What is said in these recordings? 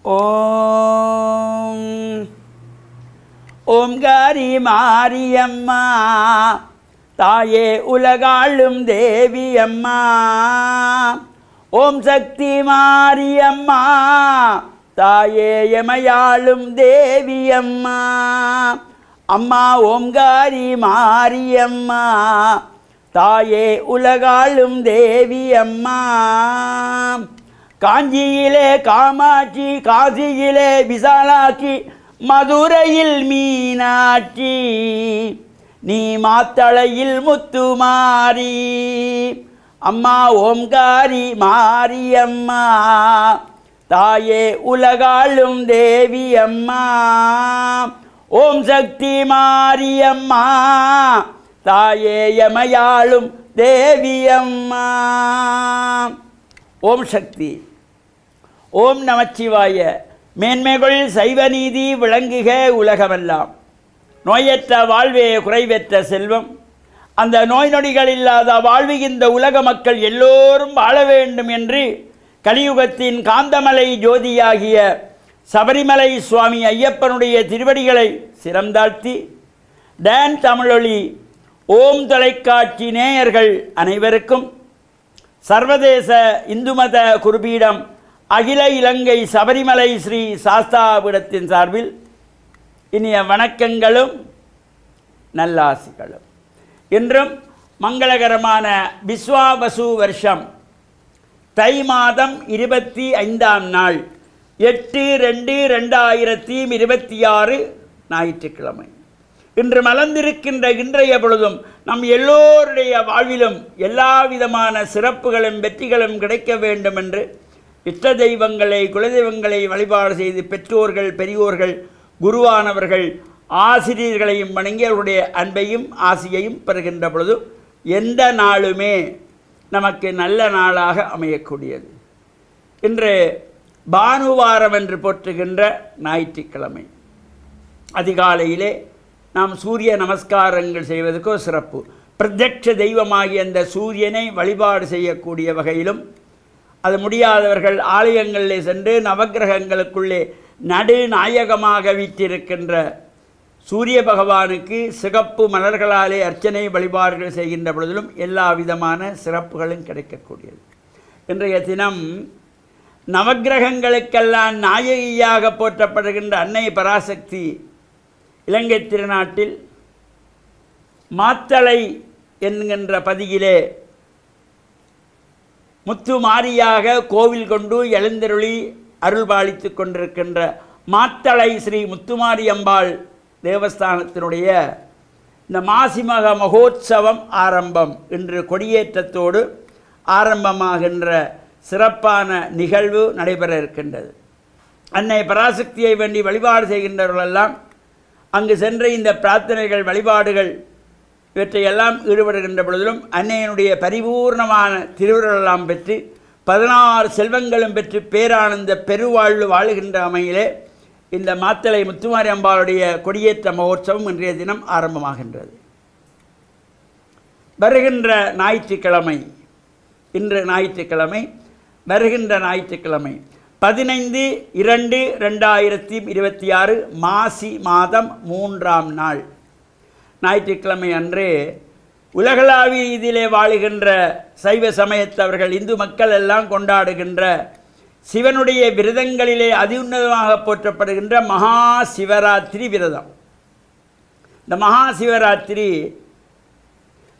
ஓம் ஓம்காரி மாரியம்மா தாயே உலகாளும் தேவி அம்மா. ஓம் சக்தி மாரியம்மா தாயே எமையாளும் தேவி அம்மா. அம்மா ஓம்காரி மாரியம்மா தாயே உலகாளும் தேவி அம்மா. காஞ்சியிலே காமாட்சி, காசியிலே விசாலாட்சி, மதுரையில் மீனாட்சி, நீ மாத்தளையில் முத்துமாரி. அம்மா ஓம்காரி மாரியம்மா தாயே உலகாளும் தேவி அம்மா. ஓம் சக்தி மாரியம்மா தாயே எமையாளும் தேவி அம்மா. ஓம் சக்தி. ஓம் நமச்சிவாய. மேன்மைகள் சைவநீதி விளங்குக உலகமெல்லாம். நோயற்ற வாழ்வே குறைவற்ற செல்வம். அந்த நோய் நொடிகள் இல்லாத வாழ்வு இந்த உலக மக்கள் எல்லோரும் வாழ வேண்டும் என்று கலியுகத்தின் காந்தமலை ஜோதியாகிய சபரிமலை சுவாமி ஐயப்பனுடைய திருவடிகளை சிரம்தாழ்த்தி டான் தமிழொலி ஓம் தொலைக்காட்சி நேயர்கள் அனைவருக்கும் சர்வதேச இந்து மத குருபீடம் அகில இலங்கை சபரிமலை ஸ்ரீ சாஸ்தாபீடத்தின் சார்பில் இனிய வணக்கங்களும் நல்லாசிகளும். இன்றும் மங்களகரமான விஸ்வாவசு வருஷம் தை மாதம் 25ஆம் நாள் 8/2/2026 ஞாயிற்றுக்கிழமை. இன்று மலர்ந்திருக்கின்ற இன்றைய பொழுதும் நம் எல்லோருடைய வாழ்விலும் எல்லா விதமான சிறப்புகளும் வெற்றிகளும் கிடைக்க வேண்டும் என்று இஷ்ட தெய்வங்களை குலதெய்வங்களை வழிபாடு செய்து பெற்றோர்கள் பெரியோர்கள் குருவானவர்கள் ஆசிரியர்களையும் வணங்கி அவருடைய அன்பையும் ஆசியையும் பெறுகின்ற பொழுது எந்த நாளுமே நமக்கு நல்ல நாளாக அமையக்கூடியது. இன்று பானுவாரம் என்று போற்றுகின்ற ஞாயிற்றுக்கிழமை அதிகாலையிலே நாம் சூரிய நமஸ்காரங்கள் செய்வதற்கோ சிறப்பு. பிரத்யட்ச தெய்வமாகிய அந்த சூரியனை வழிபாடு செய்யக்கூடிய வகையிலும், அது முடியாதவர்கள் ஆலயங்களிலே சென்று நவக்கிரகங்களுக்குள்ளே நடுநாயகமாக வீற்றிருக்கின்ற சூரிய பகவானுக்கு சிகப்பு மலர்களாலே அர்ச்சனை வழிபாடுகள் செய்கின்ற பொழுதிலும் எல்லா விதமான சிறப்புகளும் கிடைக்கக்கூடியது. இன்றைய தினம் நவக்கிரகங்களுக்கெல்லாம் நாயகியாக போற்றப்படுகின்ற அன்னை பராசக்தி இலங்கை திருநாட்டில் மாத்தளை என்கின்ற பதியிலே முத்துமாரியாக கோவில் கொண்டு எழுந்தருளி அருள்பாலித்து கொண்டிருக்கின்ற மாத்தளை ஸ்ரீ முத்துமாரியம்பாள் தேவஸ்தானத்தினுடைய இந்த மாசிமக மகோத்சவம் ஆரம்பம். இன்று கொடியேற்றத்தோடு ஆரம்பமாகின்ற சிறப்பான நிகழ்வு நடைபெற இருக்கின்றது. அன்னை பராசக்தியை வேண்டி வழிபாடு செய்கின்றவர்களெல்லாம் அங்கு சென்று இந்த பிரார்த்தனைகள் வழிபாடுகள் இவற்றையெல்லாம் ஈடுபடுகின்ற பொழுதிலும் அன்னையினுடைய பரிபூர்ணமான திருவுருளெல்லாம் பெற்று 16 செல்வங்களும் பெற்று பேரானந்த பெருவாழ்வு வாழுகின்ற அமையிலே இந்த மாத்தளை முத்துமாரி அம்பாளுடைய கொடியேற்ற மகோற்சவம் இன்றைய தினம் ஆரம்பமாகின்றது. வருகின்ற ஞாயிற்றுக்கிழமை, இன்று ஞாயிற்றுக்கிழமை, வருகின்ற ஞாயிற்றுக்கிழமை 15/2/2026 மாசி மாதம் 3ஆம் நாள் ஞாயிற்றுக்கிழமை அன்று உலகளாவிய இதிலே வாழுகின்ற சைவ சமயத்தவர்கள் இந்து மக்கள் எல்லாம் கொண்டாடுகின்ற சிவனுடைய விரதங்களிலே அதிஉன்னதமாக போற்றப்படுகின்ற மகா சிவராத்திரி விரதம். இந்த மகா சிவராத்திரி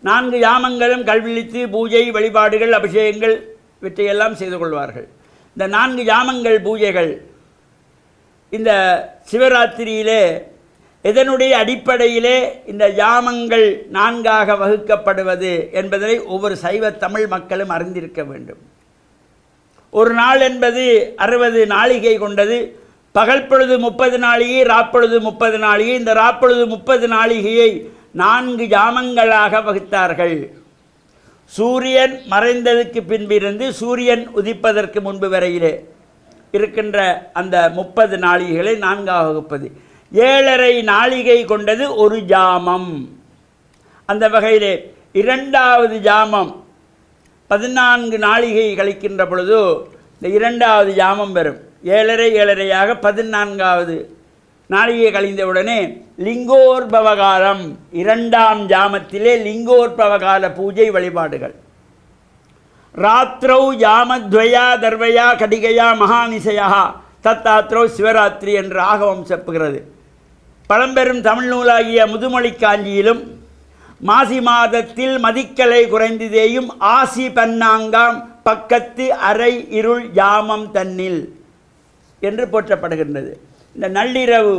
4 யாமங்களும் கல்விழித்து பூஜை வழிபாடுகள் அபிஷேகங்கள் இவற்றையெல்லாம் செய்து கொள்வார்கள். இந்த 4 யாமங்கள் பூஜைகள் இந்த சிவராத்திரியிலே இதனுடைய அடிப்படையிலே இந்த யாமங்கள் 4ஆக வகுக்கப்படுவது என்பதை ஒவ்வொரு சைவ தமிழ் மக்களும் அறிந்திருக்க வேண்டும். ஒரு நாள் என்பது 60 நாளிகை கொண்டது. பகல் பொழுது 30 நாளிகை, ராப்பொழுது 30 நாளிகை. இந்த ராப்பொழுது 30 நாளிகையை 4 யாமங்களாக வகுத்தார்கள். சூரியன் மறைந்ததுக்கு பின்பிருந்து சூரியன் உதிப்பதற்கு முன்பு வரையிலே இருக்கின்ற அந்த 30 நாளிகைகளை 4ஆக வகுப்பது. 7.5 நாளிகை கொண்டது ஒரு ஜாமம். அந்த வகையிலே 2வது ஜாமம் 14 நாளிகை கழிக்கின்ற பொழுது இந்த இரண்டாவது ஜாமம் வரும். 7:30 14வது நாளிகை கழிந்தவுடனே லிங்கோற்பவகாலம் 2ஆம் ஜாமத்திலே லிங்கோற்பவகால பூஜை வழிபாடுகள். ராத்திரௌ யாமத்வயா தர்வயா கடிகையா மகாநிசயா தத்தாத்ரௌ சிவராத்திரி என்று ஆகவம் செப்புகிறது. பழம்பெரும் தமிழ் நூலாகிய முதுமொழி காஞ்சியிலும் மாசி மாதத்தில் மதிக்கலை குறைந்ததேயும் ஆசி பன்னாங்காம் பக்கத்து அரை இருள் யாமம் தன்னில் என்று போற்றப்படுகின்றது. இந்த நள்ளிரவு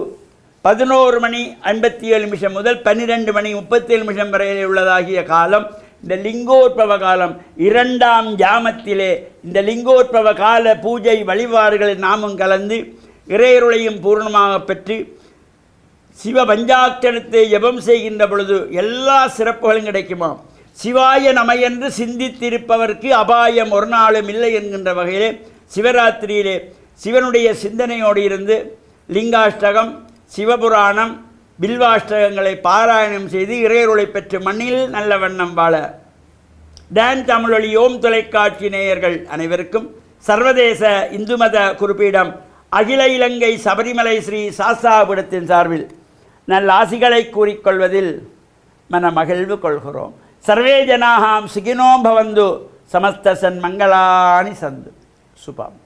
11:57 முதல் 12:37 வரையில் உள்ளதாகிய காலம் இந்த லிங்கோற்பவ காலம். 2ஆம் ஜாமத்திலே இந்த லிங்கோற்பவ கால பூஜை வழிபாடுகளில் நாமும் கலந்து இறையருளையும் பூர்ணமாக பெற்று சிவ பஞ்சாட்சரத்தை ஜபம் செய்கின்ற பொழுது எல்லா சிறப்புகளும் கிடைக்குமாம். சிவாய நமையென்று சிந்தித்திருப்பவர்க்கு அபாயம் ஒரு நாளும் இல்லை என்கின்ற வகையிலே சிவராத்திரியிலே சிவனுடைய சிந்தனையோடு இருந்து லிங்காஷ்டகம், சிவபுராணம், பில்வாஷ்டகங்களை பாராயணம் செய்து இறையருளை பெற்று மண்ணில் நல்ல வண்ணம் வாழ டான் தமிழொலி ஓம் தொலைக்காட்சி நேயர்கள் அனைவருக்கும் சர்வதேச இந்து மத குறிப்பீடம் அகில இலங்கை சபரிமலை ஸ்ரீ சாஸ்தாபீடத்தின் சார்பில் நல்ல ஆசிகளை கூறிக்கொள்வதில் மன மகிழ்வு கொள்கிறோம். சர்வே ஜனாகாம் சுகினோ பவந்து சமஸ்த சன்மங்களானி சந்து சுபம்.